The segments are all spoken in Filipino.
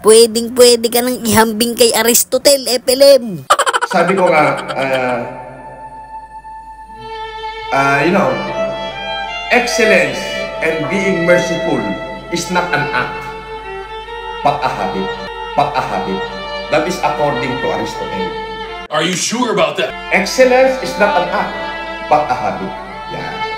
Pwedeng-pwede ka nang ihambing kay Aristotle, FLM. Sabi ko nga, you know, excellence and being merciful is not an act, but a habit. But a habit. That is according to Aristotle. Are you sure about that? Excellence is not an act, but a habit. Yeah.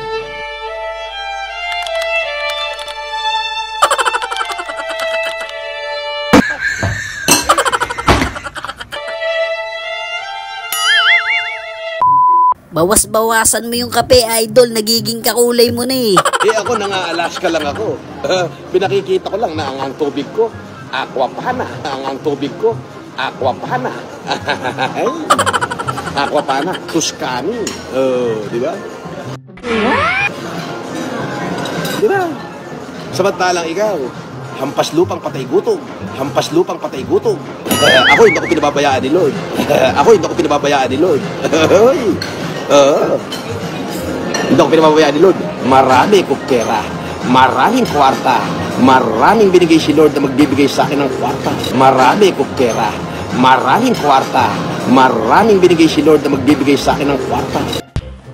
Bawas-bawasan mo yung kape, idol. Nagiging kakulay mo na eh. Ako nang-Alaska lang ako. Pinakikita ko lang na ang tubig ko, aquapana. Ang tubig ko, aquapana. Aquapana, Tuscany. Di ba? Di ba? Samantalang ikaw, hampas lupang patay gutom. Hampas lupang patay gutom. Ako hindi ako pinababayaan ni Lord. Ako hindi ako pinababayaan ni Lord. Hindi ako pinababayaan ni Lord. Marami kong pera, maraming kwarta, maraming binigay si Lord na magbibigay sa akin ng kwarta. Marami kong pera, maraming kwarta, maraming binigay si Lord na magbibigay sa akin ng kwarta.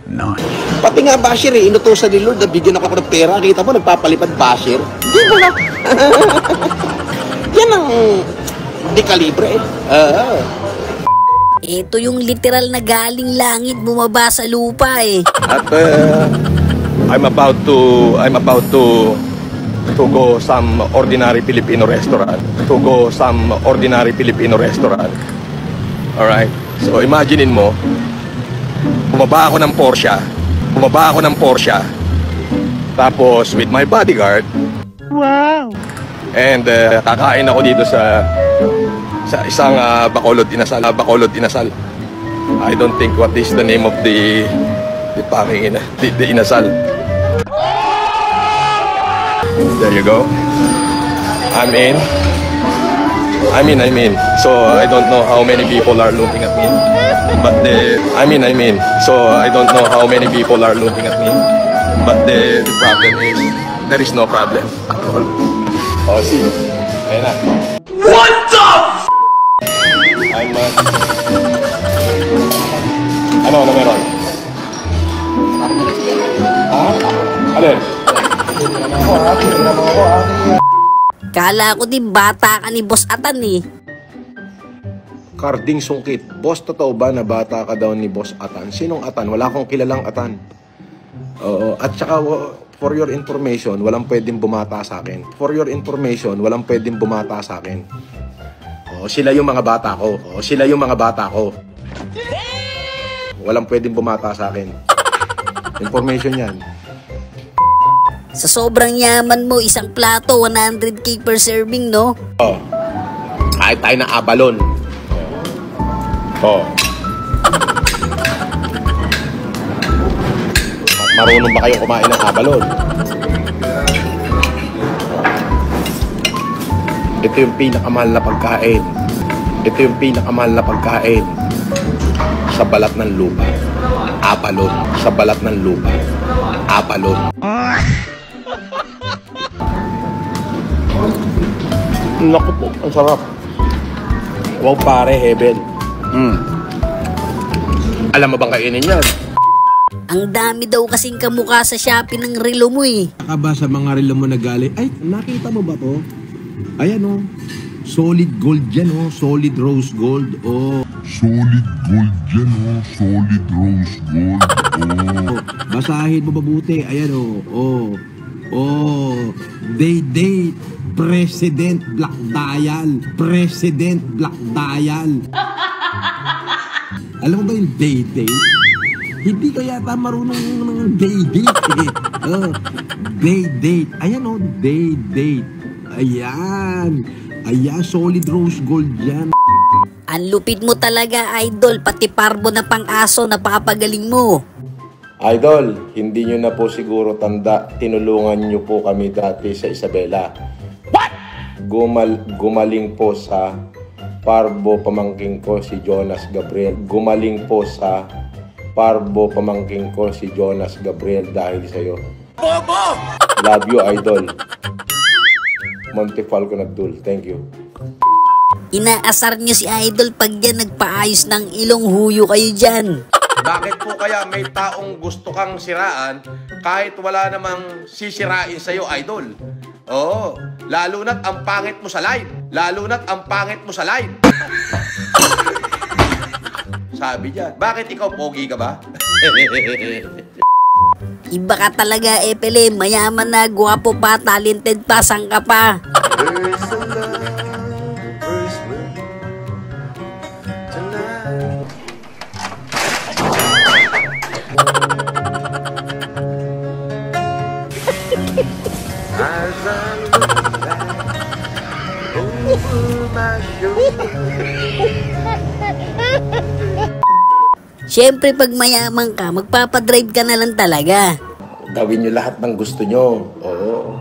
Nice. Pati nga Basher inutusan ni Lord na bigyan ako ng pera. Kita mo, nagpapalipad Basher. Di ba na? Yan ang di kalibre. Ito yung literal na galing langit bumaba sa lupa eh. At I'm about to go some ordinary Filipino restaurant. To go some ordinary Filipino restaurant. Alright? So imaginein mo, bumaba ako ng Porsche. Tapos with my bodyguard. Wow! And kakain ako dito sa isang Bacolod Inasal. I don't think what is the name of the inasal. There you go. I'm in. So I don't know how many people are looking at me. But So I don't know how many people are looking at me. But the problem is there is no problem at all. Oh, see. Ayun na. What the I'm ano meron? Alin? Kala ko din bata ka ni Boss Atan eh. Karding sungkit. Boss, totoo ba na bata ka daw ni Boss Atan? Sinong Atan? Wala akong kilalang Atan. Oo. At saka, for your information, walang pwedeng bumata sa akin. Sila yung mga bata ko. Walang pwedeng bumata sa akin. Information yan. Sa sobrang yaman mo, isang plato, 100k per serving, no? Kahit tayo na abalon. Marunong ba kayong kumain ng abalon? Ito yung pinakamahal na pagkain. Sa balat ng lupa. Abalon. Naku po, ang sarap. Wow pare, heaven. Alam mo bang kainin yan? Ang dami daw kasing kamukha sa Shopee ng relo mo eh. Kaba sa mga relo mo na galing. Ay, nakita mo ba to? Ayan o. Solid gold yan o. Solid rose gold. Solid gold yan o. Solid rose gold. Basahin mo mabuti. Ayan o. Day. President Black Dial. Alam mo ba yung day? Hindi ka yata marunong ng day. Day. Ayan o. Day. Ayan, solid rose gold yan. Ang lupit mo talaga, idol. Pati parbo na pang-aso, napapagaling mo. Idol, hindi nyo na po siguro tanda, tinulungan nyo po kami dati sa Isabela. What? Gumaling po sa parbo pamangking ko si Jonas Gabriel. Dahil sa'yo. Love you, idol. Montefalco Nagdul. Thank you. Inaasar nyo si Idol pag yan nagpaayos ng ilong, huyo kayo dyan. Bakit po kaya may taong gusto kang siraan kahit wala namang sisirain sa'yo, Idol? Oo, lalo na't ang pangit mo sa live. Lalo na't ang pangit mo sa live. Sabi niya, bakit ikaw pogi ka ba? Iba ka talaga, Epele. Mayaman na, gwapo pa, talented pa, sang ka pa. Siyempre, pag mayaman ka, magpapadrive ka na lang talaga. Gawin nyo lahat ng gusto nyo. Oo.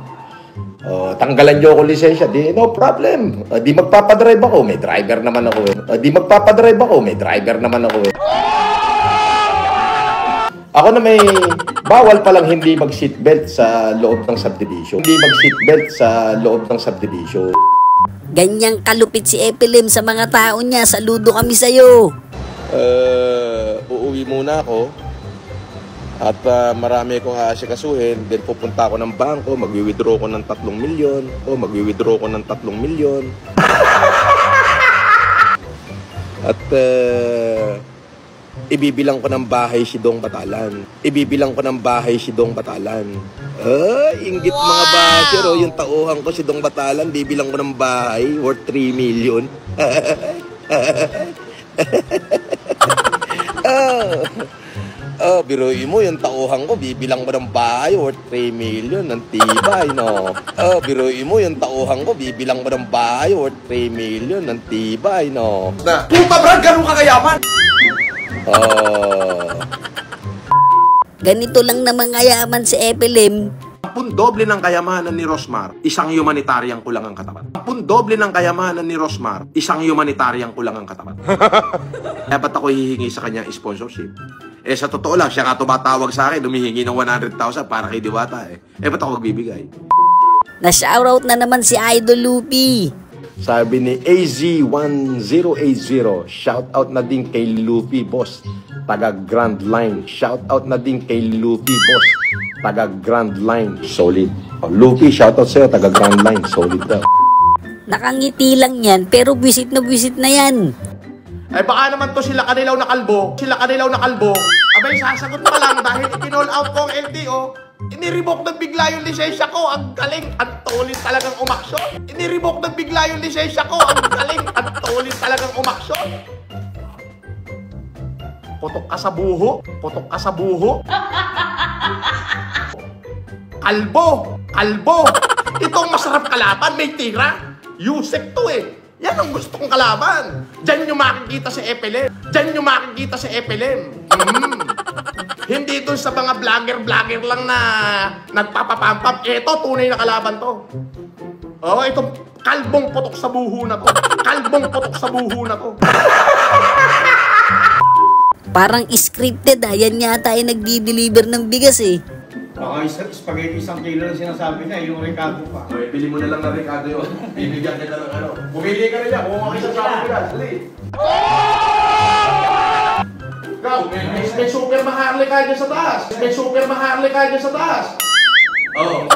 Tanggalan nyo ako lisensya, di no problem. Di magpapadrive ako, may driver naman ako. Di magpapadrive ako, may driver naman ako. Ako na may bawal palang hindi mag-seatbelt sa loob ng subdivision. Hindi mag-seatbelt sa loob ng subdivision. Ganyang kalupit si Epelem sa mga tao niya. Saludo kami sa'yo. Uuwi muna ako. At marami akong aasikasuhin. Then pupunta ako ng bangko, mag-withdraw ko ng 3 milyon. Mag-withdraw ko ng 3 milyon. At ibibilang ko ng bahay si Dong Batalan. Ibibilang ko ng bahay si Dong Batalan. Inggit mga basher, yung tauhan ko si Dong Batalan, bibilang ko ng bahay worth 3 million. Biruin mo, yung tauhan ko, bibilang ko ng bahay worth 3 million. Ang tibay, no? Biruin mo, yung tauhan ko, bibilang ko ng bahay worth 3 million. Ang tibay, no? Puta, Brad, ganun ka kayaman! Ganito lang naman kayaman si Epelem. Doble ng kayamanan ni Rosmar, isang humanitarian kulang ang katapat. Doble ng kayamanan ni Rosmar, isang humanitarian kulang ang katapat. Kaya ba't ako hihingi sa kanya sponsorship? Sa totoo lang, siya nga tumatawag sa akin, humihingi ng 100,000 para kay Diwata ba't ako magbibigay? Na-shoutout na naman si Idol Lupi. Sabi ni AZ1080, shoutout na din kay Luffy, boss. Taga Grand Line. Shoutout na din kay Luffy, boss. Taga Grand Line. Solid. Luffy, shoutout sa'yo. Taga Grand Line. Solid daw. Nakangiti lang yan, pero visit na yan. Baka naman to sila kanilaw na kalbo. Abay, sasagot pa lang dahil itinol out ko ang LTO. Iniribok ng bigla yung lisensya ko. Ang galing. Ang tulit talagang umaksyon. Iniribok ng bigla yung lisensya ko. Ang galing. Ang tulit talagang umaksyon. Putok ka sa buho. Kalbo. Itong masarap kalaban, may tira. Yusek to Yan ang gusto kong kalaban. Diyan nyo makikita si Epelem. Hindi dun sa mga vlogger lang na nagpapapampam. Ito, tunay na kalaban to. Itong kalbong putok sa buho na to. Parang scripted yan yata ay nagdi-deliver ng bigas Baka spaghetti 1 kilo lang sinasabi niya, yung Ricardo pa. Bili mo na lang ng Ricardo yun. Bibigyan kita ng ano. Bumili ka na niya, kung makisa sa akin ka. Dali. Ikaw, may super maharli ka dyan sa taas. Oo.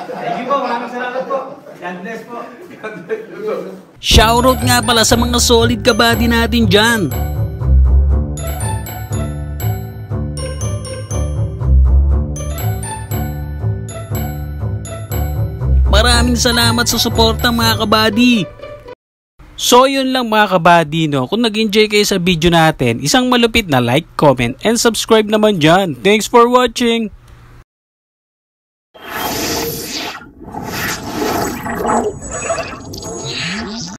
Thank you po, maraming salamat po. God bless po. Shoutout nga pala sa mga solid kabady natin dyan. Maraming salamat sa suporta mga kabady. So yun lang mga kabady, no? Kung nag-enjoy kayo sa video natin, isang malupit na like, comment, and subscribe naman dyan. Thanks for watching!